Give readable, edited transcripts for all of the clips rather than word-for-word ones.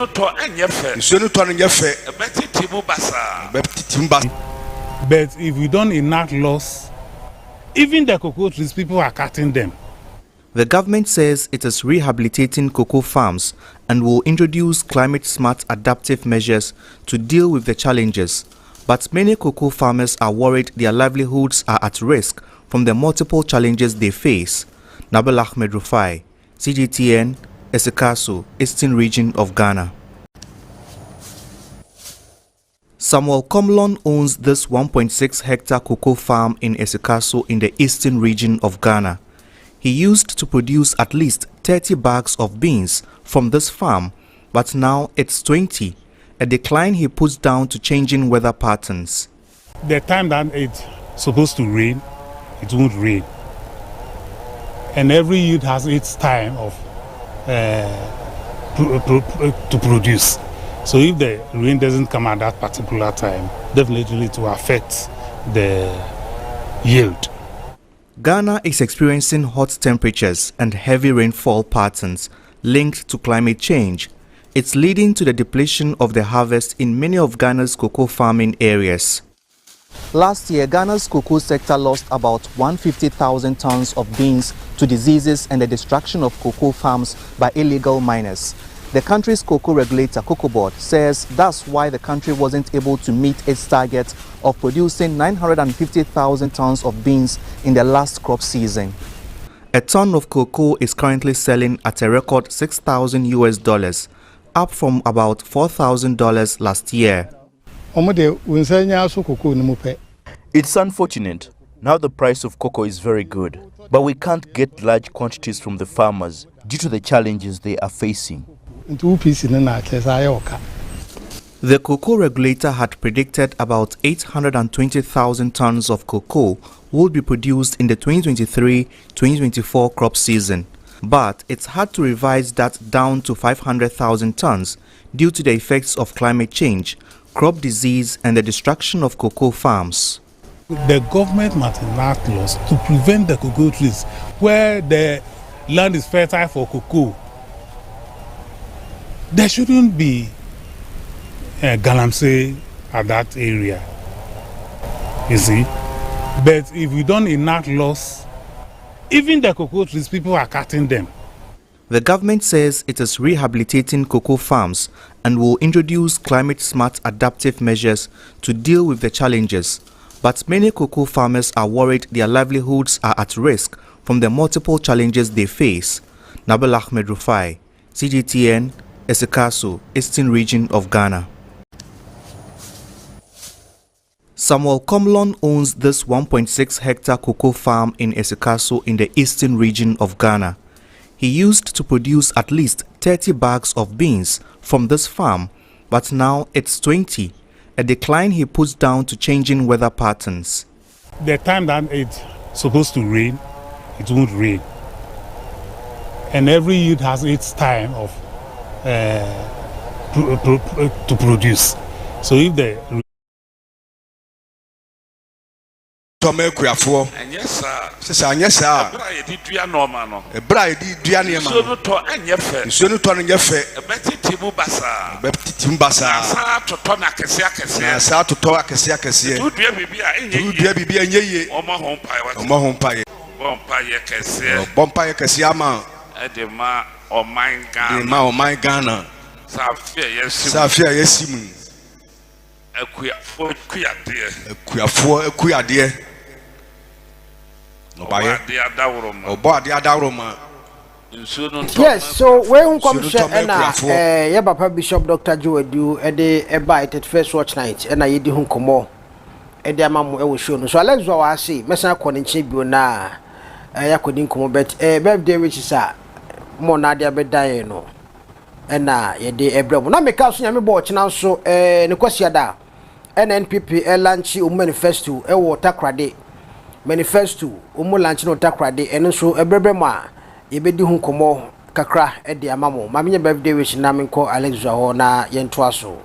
But if we don't enact laws, even the cocoa trees, people are cutting them. The government says it is rehabilitating cocoa farms and will introduce climate-smart adaptive measures to deal with the challenges. But many cocoa farmers are worried their livelihoods are at risk from the multiple challenges they face. Nabil Ahmed Rufai, CGTN, Esikaso, Eastern Region of Ghana. Samuel Komlon owns this 1.6-hectare cocoa farm in Esikaso in the Eastern Region of Ghana. He used to produce at least 30 bags of beans from this farm, but now it's 20, a decline he puts down to changing weather patterns. The time that it's supposed to rain, it won't rain. And every yield has its time of to produce. So if the rain doesn't come at that particular time, definitely it will affect the yield. Ghana is experiencing hot temperatures and heavy rainfall patterns linked to climate change. It's leading to the depletion of the harvest in many of Ghana's cocoa farming areas. Last year, Ghana's cocoa sector lost about 150,000 tons of beans to diseases and the destruction of cocoa farms by illegal miners. The country's cocoa regulator, Cocoa Board, says that's why the country wasn't able to meet its target of producing 950,000 tons of beans in the last crop season. A ton of cocoa is currently selling at a record $6,000, up from about $4,000 last year. It's unfortunate. Now the price of cocoa is very good, but we can't get large quantities from the farmers due to the challenges they are facing. The cocoa regulator had predicted about 820,000 tons of cocoa would be produced in the 2023-2024 crop season, but it's had to revise that down to 500,000 tons due to the effects of climate change, crop disease and the destruction of cocoa farms. The government must enact laws to prevent the cocoa trees where the land is fertile for cocoa. There shouldn't be galamsey at that area, you see. But if we don't enact laws, even the cocoa trees, people are cutting them. The government says it is rehabilitating cocoa farms and will introduce climate-smart adaptive measures to deal with the challenges. But many cocoa farmers are worried their livelihoods are at risk from the multiple challenges they face. Nabil Ahmed Rufai, CGTN, Esikaso, Eastern Region of Ghana. Samuel Komlon owns this 1.6-hectare cocoa farm in Esikaso in the Eastern Region of Ghana. He used to produce at least 30 bags of beans from this farm, but now it's 20, a decline he puts down to changing weather patterns. The time that it's supposed to rain, it won't rain. And every yield has its time of to produce. So if the Safia yesimu. Ekuyafuo. Yes, so when come share and Papa Bishop Dr. Joe do a bite at first watch night and I did hunkomo. And their mamma was shown. So I let you I see, Messa Conin Chibu na I couldn't come bet a birthday which is a more nadia bedie no. And ye de a bravo. Now make us yammy watch now so Nicosia NNPP Lanchi manifesto a water credit. Manifesto umulanchi no takrade eno so ebrebema yebedi hu komo kakra e de amamo mamenye birthday wish na menko Alex ho na yento aso.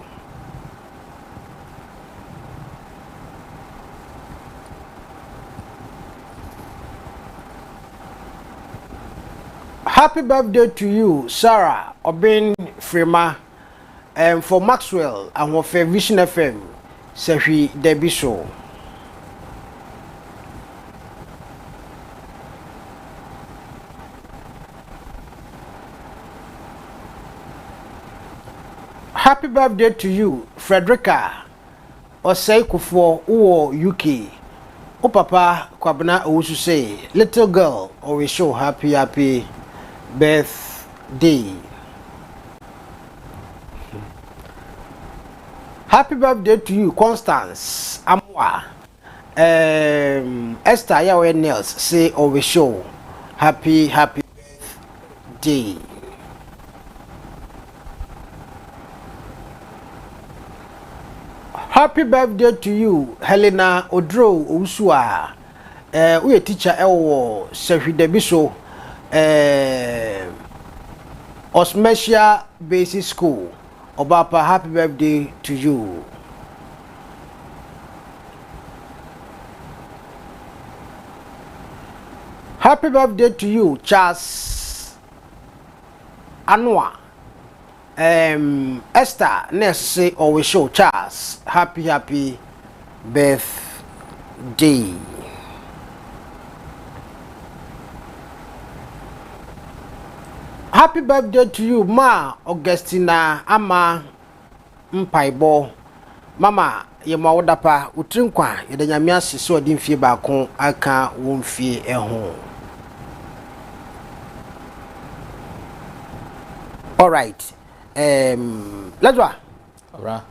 Happy birthday to you, Sarah Obin Frima for Maxwell and for Vision FM Sefi Debbie Show. Happy birthday to you, Frederica Oseikufo Uwo UK. O papa Kwabena Owusu say, little girl always show happy birthday. Happy birthday to you, Constance Amwa. Esther Yawe Nels say always show happy birthday. Happy birthday to you, Helena Odro Usua. We a teacher Elwo Sefidebiso Osmesia Basic School. Obapa, happy birthday to you. Happy birthday to you, Charles Anwa. Esther Ness say always show Charles happy birthday. Happy birthday to you, Ma Augustina Ama Mpaibo. Mama yema wodapa utrinkwa yede nyamia siso odi mfie baako aka wo mfie eho. All right. Let's go. Alright.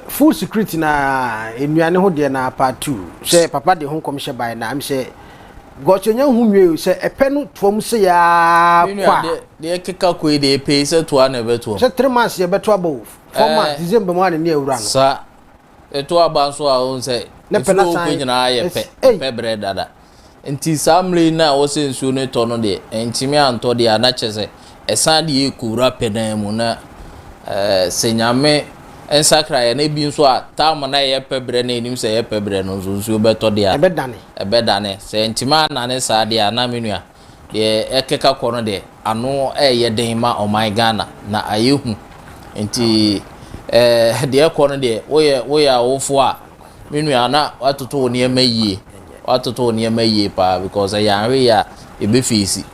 Full security na enuane ho de na part 2. Say papa de hon commission by na am say gochenya hunwe say epenu twom se ya kwa. De keka ko de pay say to na beto. Say 3 months ye beto above. 4 months December mo na ewura no. Sa eto aba so a on say ne pena san nyina ye pe bread dada. Enti samle na wo se nsuo ne to no de entimi anto de anachese esan de ekura pedan mu na senyame ensakra ye na bi nso a tam na ye pebre na enim se ye pebre no nsuo beto de a ebedane se entima na ne sa de ana menua de ekeka ko no de ano ye den ma o my Ghana na ayehu enti de ko no de wo ye awofo a menua na watoto ne emayi watoto ne emayi pa because yanwe ya ebefisi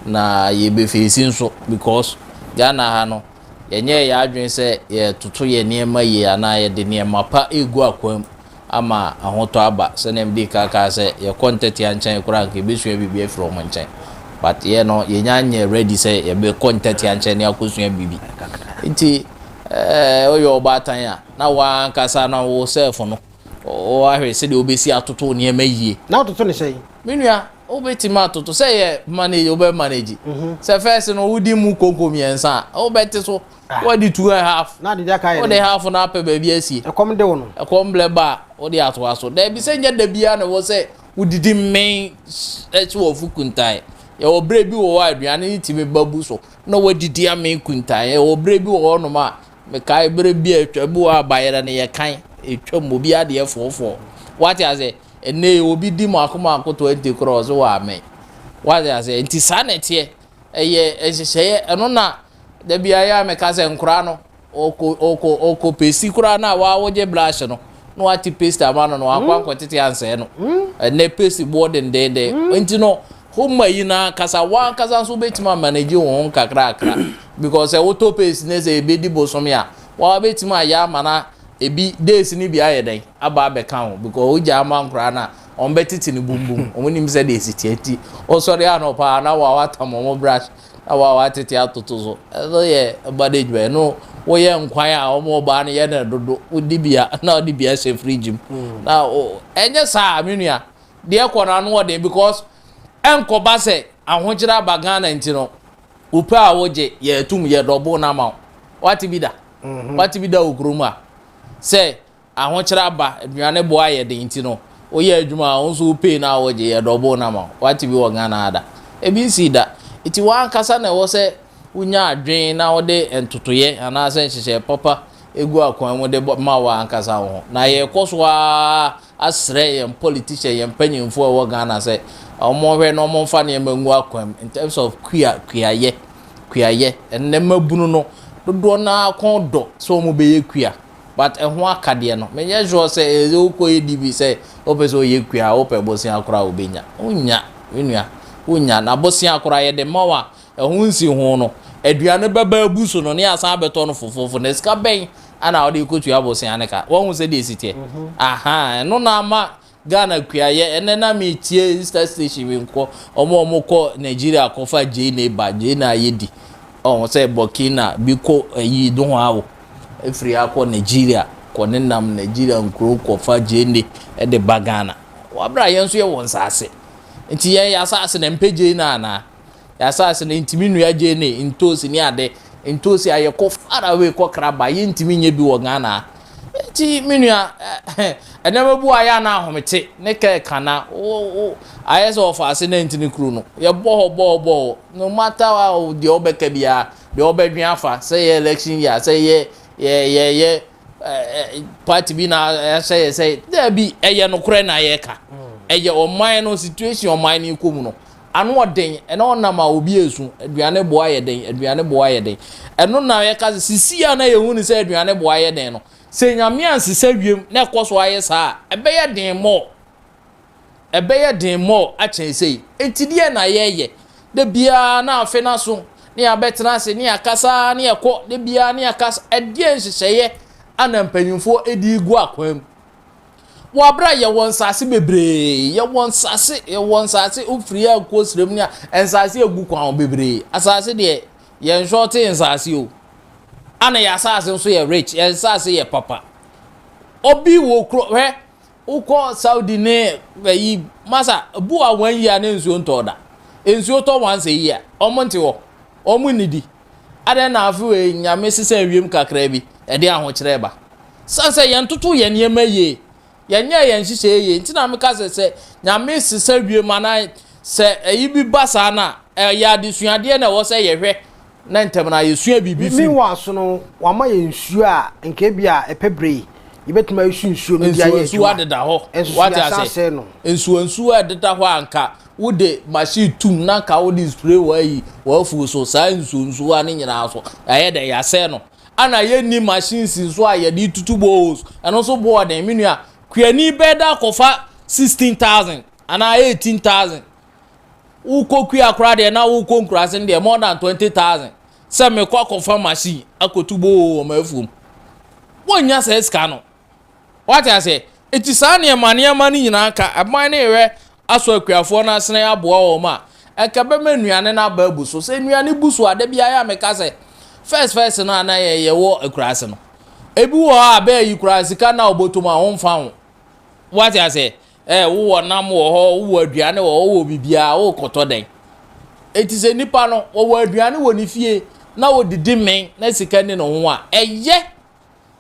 na yebefisi nso because Ghana ha no yenye ya adwen se ye toto ye niema ye ana ye de niema pa egu akwam ama ahoto aba se na mdi kaka se ye content ya nchen kura nke besu bibia from nchen but ye no ye nyanye ready se ye be content ya nchen ya kosua bibi nti oyo obatan ya na wa nkasa na wo self no o ahwe se de obesi atoto niema yie na atoto ne sei menua obetima toto say ye manage obe manage say first no wudi mu konko miensa obeti so what the 2.5 na de aka what the half na pe ba bi asi ekom de wono ekom bleba o de ato aso da bi say nya da bia na wo say wudidi men echi wo fukuntai ye obre bi wo aduane ni timi babu so na wadidi amen kuntai ye obre bi wo no ma me kai bre bi atwa bi wo abayera ne ye kan etwa mo bi ade efofo what ya say ene obi di mo akoma 20 cross wa me what ya say enti sanete eye ehye eno na da bia ya me ka se nkura no oko pesi kura na wa woje blush no no ati paste amano no akwa kwetete anse no ene paste board ndende enti no homa yi na kasa wa kasa so betima manage won kakra because auto paste ne se ebedi bosom ya wa betima ya mana ebi days ni bia yeden aba be kan because oja amankura na on betiti ni bumbum omunim se days tiati o sorry ano pa na wa watamomo brush na wa watete atotozo ye badejwe no wo ye nkwan a omo ba na ye na dodo udibia na odibia se fridge na enye sa menua de ekona no wode because enkoba se ahogira bagana ntino upa awoje ye tum ye dobo na ma wati bida okroma se ahogira ba aduane bo aye de ntino o ye adwuma onso upe na awoje ye dobo na ma wati bi wo gana ada ebi si da iti wan kasa na wo se unya adwen na wode entotoye ana se nhyehyɛ papa egu akwan mu de ma wa ankasa ho na ye koso asre ye politician ye mpanyimfo a wo Ghana se omo hwe no omo fa ne mangu akwan in terms of kuya kuaye enne mabunu no dodo na kondo so mo be ye kua but ehho akade no menye sure say okoye dibi say opeso ye kua opebosia akora obenya unya enua unya na bosia akora ye de mawa ehho nsi ho no aduane baba abuso no ne asan abeto no fofofo na sika ben ana odi kotu abosia ne ka won se de sitie aha no na ma Ghana kuaye ene na me tie Easter station we nko omo ko Nigeria ko fa je na ba je na yedi o se Burkina biko yi do ho awo efri akọ Nigeria ko ne nam Nigeria nkro ko fa je ne e de ba Ghana wa bra ye nso ye won sase nti ye ya sase na mpeje na ya sase na ntimi nua je ne ntosi ni ade ntosi aye ko far away ko kraba ye ntimi nye bi wo Ghana ti minua enemebu aya na ahomete ne ke kana o ayeso of ase na ntini kru no ye bo no matter how the obeka bia the obedwan afa say election year say ye party bi na say there be eye no kure na ye ka eye oman no situation oman ni komu no anu oden ena onama obi esu aduane bo aye den eno na ye ka sisia na ye hu ni say aduane bo aye den no se nyame ansese wiem na ekoso aye saa ebeye den mo achensei entidie na yeye de bia na afe na so ni abetena se ni akasa ni ekọ de bia ni akasa edie nhyehyeye ana mpanyimfo edi gu akwam wo abra ye won sase bebre ye won sase ofri akọ srem ni ensase egu kwan bebre asase de ye nshorte ensase o ana ya sase nso ye rich ye sase ye papa obi wo kro he uko Saudi ne yi masa bu a 1 year na nsuo ntoda nsuo to once a year omonte wo omunidi ade na afu we nyame sese awiem kakra bi e de ahokere ba sase ye ntoto ye ne maye ye nya ye nhihye ye ntina me ka sese nyame sese awiem ana se eyi bi basa na ya de suade na wo se ye hwe na ntem na yesua bibi fi mi waso no wama ye nsuo a nke bia epebre yebetuma nsuo no dia ye nsuo adeda ho what I say nsuo adeda ho anka wo de machine tum na ka wo di spray wa yi wa fu so sa nsuo ani nyina so aye de ya se no ana ye ni machine si so aye di tutubo eno so bo den minua kuani beda kofa 16,000 ana 18,000 uko kuya kra de na uko nkrase de more than 20,000 se me kwa confirm machine akotubo o mafum wonya se ska no what I say eti sa ne ma ni nyina ka aban ne we aso akuafo na sene aboa wo ma eka be manuane na ba buso se nuane buso ade bia ya meka se first na na ye wo akurase no ebi wo a ba yi kurase ka na obotoma ho mfa ho what I say wo nam wo ho wo aduane wo bibia wo koto den eti se nipa no wo aduane wo ni fie na wo didi men na sika ni no ho a eye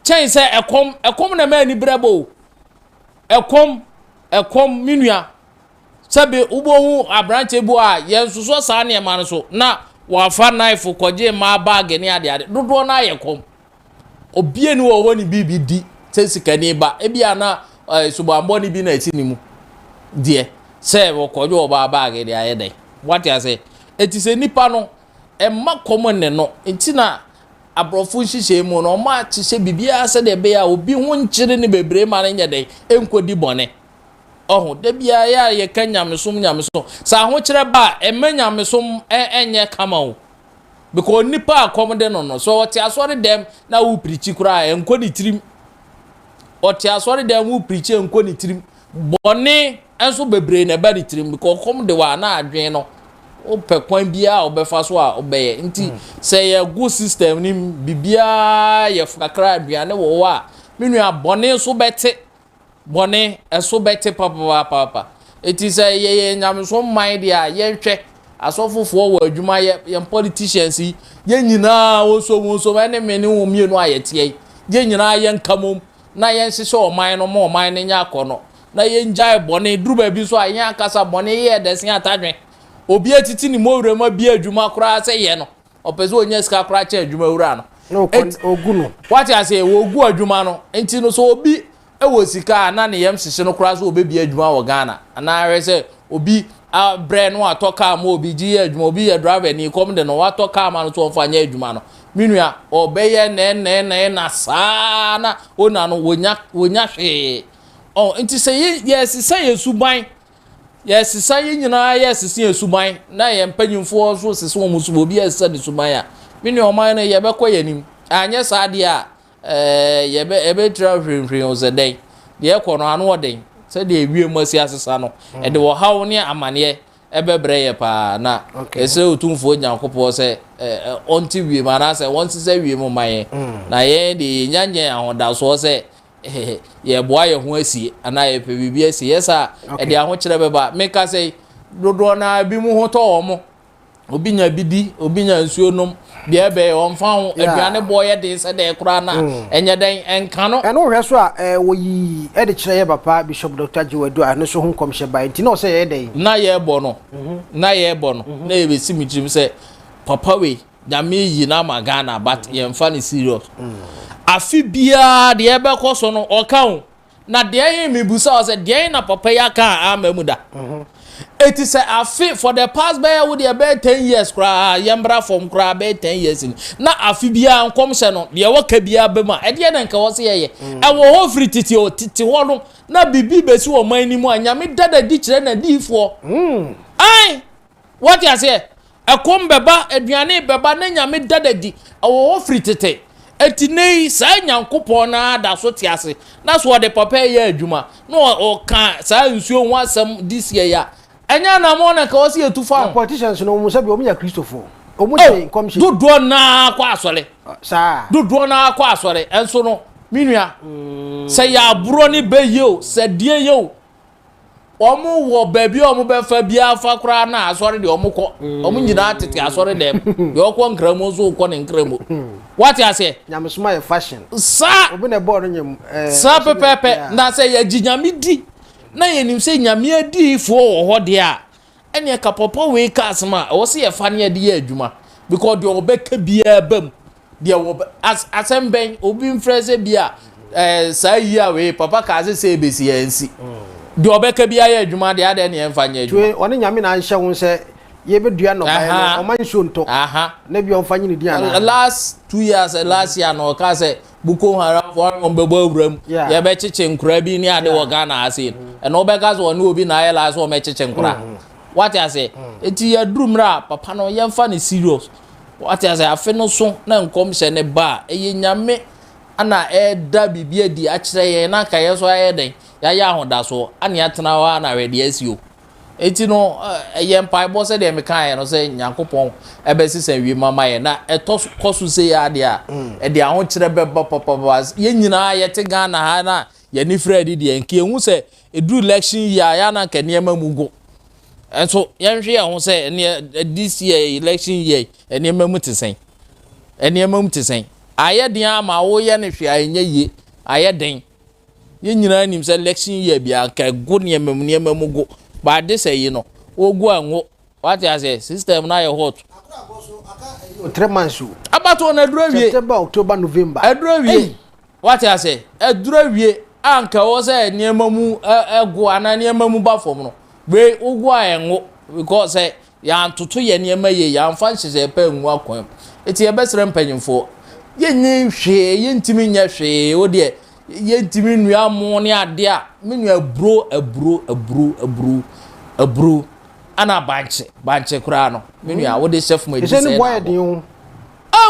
chen se ekom na ma ni brebo ekom minua sabe ubohu abranche bu a yensuso sa na ma no so na wa fa knife koje ma bag ni ade dodo na yekom obie ni wo ni bibidi se sika ni ba ebia na subambo ni bi na eti ni mu die se wo koje wo ba bag ni ayede what I say eti se nipa no emma common ne no enti na abrofu hihye mu no ma chihye bibia se de be ya obi ho nkyire ne bebre ma ne nyede enkodi bone oho de bia ya ye kanyamesom sa ho kyere ba emanyamesom enye kama o because nipa akom de no so oti asori dem na wo preach kura enkodi tirim oti asori dem wo preach enkodi tirim bone enso bebre na ba di tirim because kom de wa na adwen no o pe kwan bia obefa so a obeye nti say ye go system ni bibia ye fakra aduane wo wa menua bone so bete bone eso bete papa eti say ye nyamso mind dia ye hwe asofofo wo adwuma ye politicians ye nyina wo so ene meni wo mienu ayete ye nyina ye nkamom na ye nhyehyɛ oman no ma oman ne nya akɔ na ye njai bone druba bi so anya akasa bone ye desia atadwen obi etiti ni mo wurema bi adwuma kora se ye no opezo onya sika kora cha adwuma wura no ogu no what I say wo ogu adwuma no enti no so obi ewo sika na ne yem hyehye no kora so obebi adwuma wo Ghana ana re se obi a brand no atoka ma obi gi adwuma obi ye driver ni kom de no watoka ma no so mfanya adwuma no minua obeye na saa na ona no wonya hwe oh nti say yes say yesuban yes say nyina yes say yesuban na ye mpanyimfo so sese wo musu obi esa de suban a minua oman no ye bekọ yanim anye saa de a ebe travel o ze den de ekọ no anu oden se de ewie masi asesa no e de wo hawo ne amane ebe breye pa na ese otumfo nyankopọ se onti wie mana se wonti se wie mo maye na ye de nyanye ahoda so se ye boa ye ho asi ana ye pe bibi asi yesa e de aho kire beba meka se dodo na bi mu ho to omo obi nya bidi obi nya nsuo nom de ebe o mfa ho aduane boye de se de kura na enye den enka no eno hwe so a wo yi e de kire ye papa Bishop Dr. Jiwadu a no so ho komhye ba nti no se ye den na ye bo no na ye bo no na e be simichirim se papa we nyame yi na magana but ye mfa ni serious afi bia de ebe koso no oka na de yin mebusa o se de yin na papa ya ka amamuda it is afi for the past by with the about 10 years kra yembra from kra about 10 years na afi bia nkom se no de waka bia bema e de na nka wo se ye e wo ho free titi o titi ho no na bibi besi wo man ni mu anyame dada di kire na di fo ai what you say ekom beba aduane beba na nyame dada di wo ho free titi etinei sa nyankopon na da so tiase na so de papa ye adwuma no o kan sa nsuo ho asem this year ya enya na mo na ka o se etufa politicians no mu sabi o mu ya Christopher o mu dey commission dodo na kwa asole sa dodo na kwa asole enso no minua se ya aburo ni be yo se die yo omu wo baby omu be fa bia fa kura na asore de omu ko omu nyina tete asore dem de okwo nkramo so ko ne nkramo what you say nyamsuma ye fashion sa obi na board nyem sa pepepe na se ya ginyame di na ye nim se nyame adi fo wo ho de a ene ka popo we ka asma wo se ye fa ne de ye adwuma because de obeka bia bam de wo asemben obi mfreze bia sa yi a we papa ka se ebesi yansi de obeka bia ye adwuma de ade ne emfa nya adwuma twe one nyame na anhye wo se ye bedua no ba o man shonto na bi on fanyi ni dia na last 2 years last year no ka se buko hara for on bebo awram ye be chiche nkura bi ni ade wo Ghana ase e no be ka so no obi na ye la so me chiche nkura what you say eti ya drumra papa no ye mfa ni serious what you say afi no so na nkom hye ne ba eye nyame ana da bibia di a kire ye na ka ye so aye den ya ya hoda so ana ya tena wa na ready asio eti no ye mpa bo se de me kan ye no se nyankopon ebe sisen wi mama ye na eto kosu se ya de a e de ahon kire be papa ye nyina ye te Ghana ha na ye ni Fred de enke hu se edu election ya na ka niema mugo enso ye nhwe ye hu se this year election year niema mu tesen niema mu tesen aye den ama wo ye ne hwe anya ye aye den ye nyina nim se election year bia ka go niema mugo ba de say you know ogu anwo what you say system na ye hot 3 months abato na durawie September October November adurawie what you say adurawie anka wo say niema mu egu ana niema mu ba fom no we ogu anwo because say ya antoto ye niema ye ya amfa nhye pa nwu akwan eti ye besere mpanyimfo ye nyi hwe ye ntimi nya hwe wo de ye ntimi nua mo ne ade a menua abru ana banche kura no menua wo de chef mo edi say ni boy den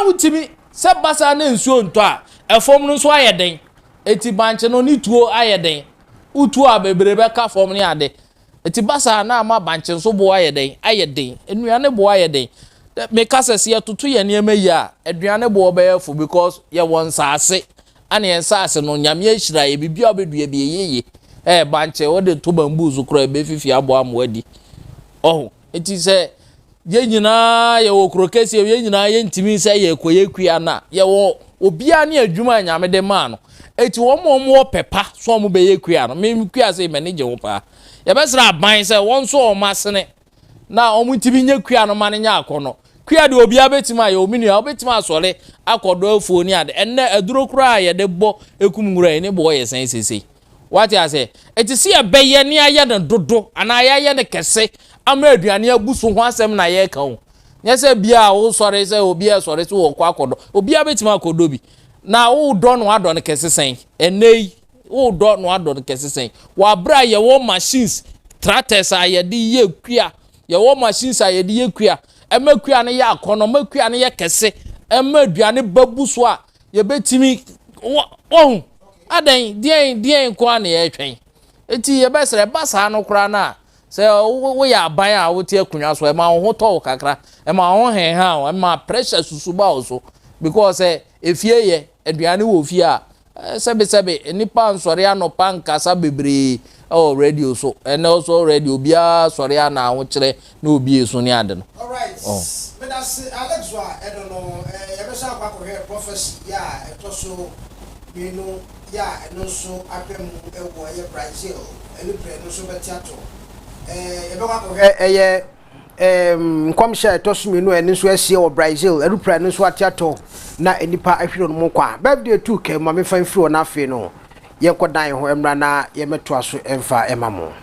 wutimi se basa na nsuo nto a efom no so ayeden eti banche no ni tuo ayeden utuo a bebrebe ka fom ne ade eti basa na ama banche so bo ayeden enua ne bo ayeden me kasese ye tutu ye ne emayi a aduane bo obeyefo because ye won saase ana ye saase no nyame ahira ye bibia obedua bi yeye banche wo de to bambu zu kro be fifi abo amwadi oh eti se ye nyina ye wo krokesi ye nyina ye ntimi se ye koyekua na ye wo obia ne adwuma nyame de ma no eti wo mo pepa so mo be yekua no me kua se manage wo pa ye besra ban se won so o masene na o mutimi nya kua no ma ne nya akono kua de obia betima ye ominua obetima asole akodo afuo ni ade enne aduro kura ye de bo ekum ngura ni bo ye sen sesei what I say it is here beye ni aye no dodo ana aye ne kese ama aduane abuso ho asem na ye ka ho nyese bia wo sore se obi e sore se wo kwa akodo obi abetima akodo bi na wo do no ado ne kese sen enei wo do no ado ne kese sen wa bra ye wo machines tractors aye di ye kua ye wo machines aye di ye kua ema kua ne ya akono ma kua ne ye kese ema aduane babuso a ye betimi wo adan dien kwa na ye twen eti ye besere basa no kra na se wo ya aban a wo tie kunwa so e ma ho to kakra e ma ho hen ha e ma pressure susuba also because efie ye aduane wo fie a sebe nipa nsori anopa nkasa bebre o radio so and also radio bia sori ana wo kire na obi esu ni ade no. All right. But that's Alex wa I don't know e be sa kwa ko here prophecy ya etoso you know ya no so apem ewo ye Brazil enu pre no so betiato e be kwa ko here nkwamhye etoso menu enu so asie wo Brazil enu pre no so atiato na enipa ahwiro no mo kwa birthday tu ke ma me fan firi na afi no ye kodan ho emra na ye meto aso emfa emamo.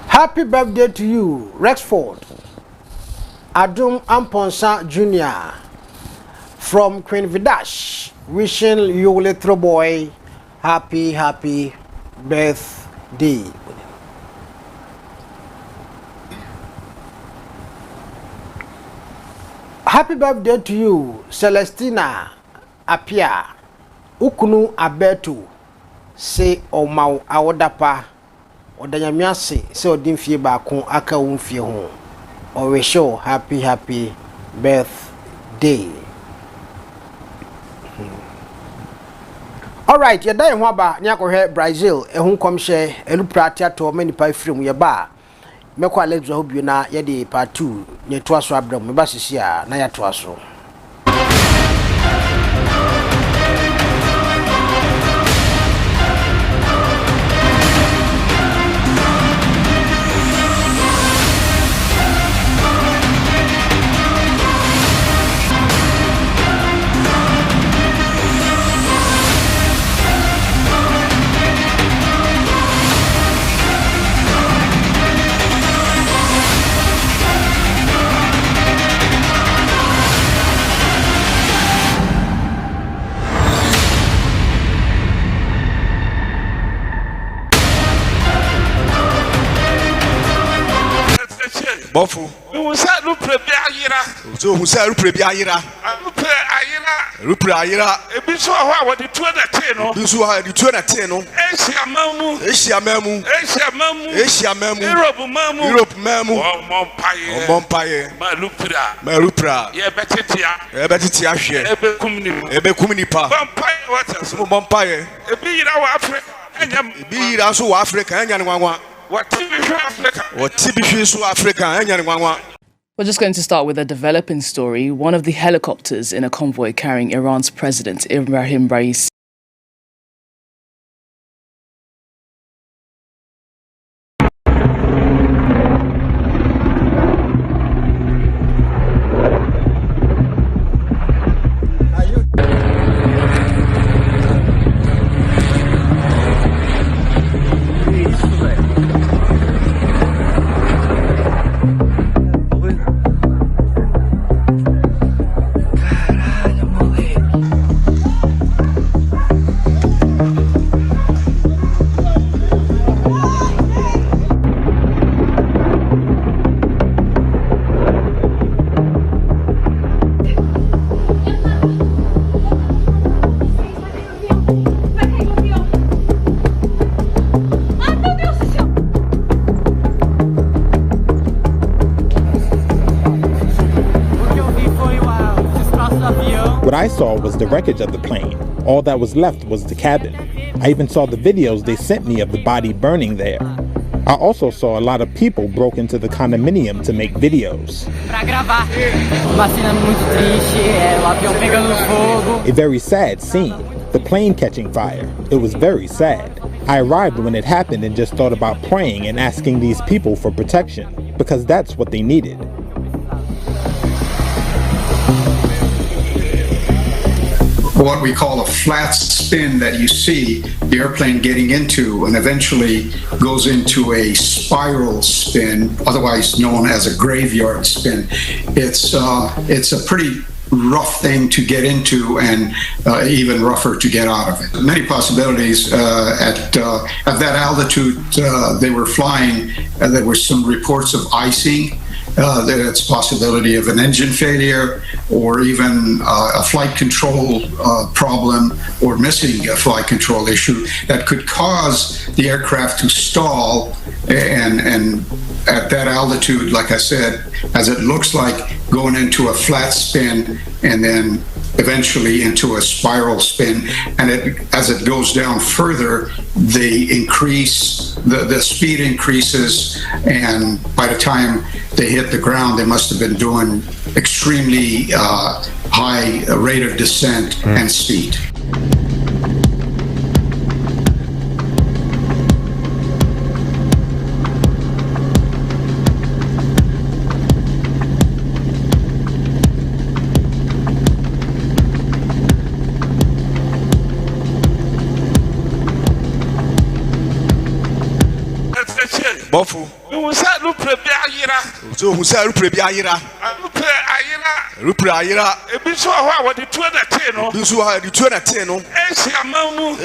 Happy birthday to you, Rexford Adum Amponsa Jr. from Queen Vidash. Wishing you, little boy, happy birthday. Happy birthday to you, Celestina Apia Ukunu Abetu. Se omau awodapa odanyamiase se odimfie ba kon aka wonfie ho o we show happy birthday. All right, ye dai ho aba nya ko Brazil ehun komhye elupra to manipa firim ye ba mekọ Alex ho bio na ye de part 2 ne to aso abram me ba sisi a na ya to aso. Bofu. Usa lupre bi ayira. So usa lupre bi ayira. Lupre ayira. Lupre ayira. Ebi so ho a de tuo na te no. Ebi so ha de tuo na te no. Asia mamu. Asia mamu. Asia mamu. Asia mamu. Europe mamu. Europe mamu. Omompaye. Omompaye. Ma lupra. Ma lupra. Ye betetia. Ye betetia hwe. Ebe kumni. Ebe kumni pa. Omompaye what? So omompaye. Ebi yira wa Africa. Enyam. Ebi yira so wa Africa enya ne nwanwa. What Africa? What TB so Africa enya ne nwanwa. We're just going to start with a developing story. One of the helicopters in a convoy carrying Iran's president, Ibrahim Raisi, What I saw was the wreckage of the plane. All that was left was the cabin. I even saw the videos they sent me of the body burning there. I also saw a lot of people broke into the condominium to make videos. A very sad scene. The plane catching fire. It was very sad. I arrived when it happened and just thought about praying and asking these people for protection, because that's what they needed. What we call a flat spin that you see the airplane getting into and eventually goes into a spiral spin, otherwise known as a graveyard spin. It's a pretty rough thing to get into and even rougher to get out of it. Many possibilities. At that altitude they were flying, there were some reports of icing. There's possibility of an engine failure or even a flight control problem or missing a flight control issue that could cause the aircraft to stall. And at that altitude, like I said, as it looks like, going into a flat spin and then eventually into a spiral spin. And as it goes down further, the speed increases, and by the time they hit the ground, they must have been doing extremely high rate of descent and speed. Bofu. Usa lupre bi ayira. So usa lupre bi ayira. Lupre ayira. Lupre ayira. Ebi so ho a wodi tuo na te no. Bi so ha di tuo na te no. Ehia mamu.